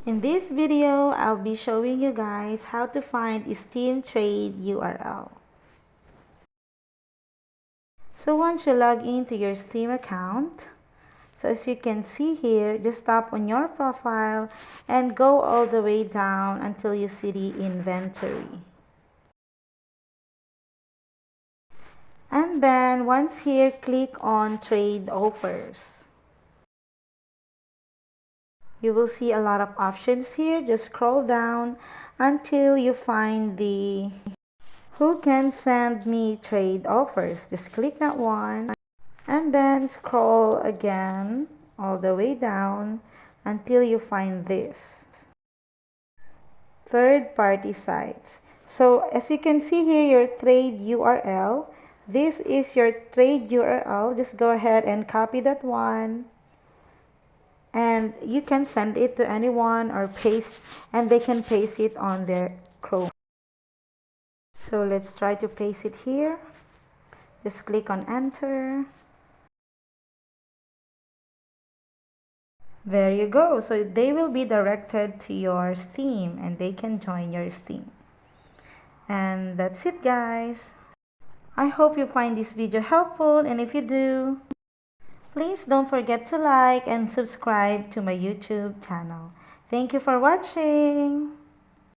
In this video, I'll be showing you guys how to find Steam trade URL. So once you log into your Steam account, so as you can see here, just tap on your profile and go all the way down until you see the inventory. And then once here, click on trade offers. You will see a lot of options here. Just scroll down until you find the who can send me trade offers. Just click that one and then scroll again all the way down until you find this third-party sites. So as you can see here, your trade URL, this is your trade URL. Just go ahead and copy that one, and you can send it to anyone or paste, and they can paste it on their Chrome. So let's try to paste it here. Just click on enter. There you go. So they will be directed to your Steam and they can join your Steam. And that's it, guys. I hope you find this video helpful, and if you do, please don't forget to like and subscribe to my YouTube channel. Thank you for watching.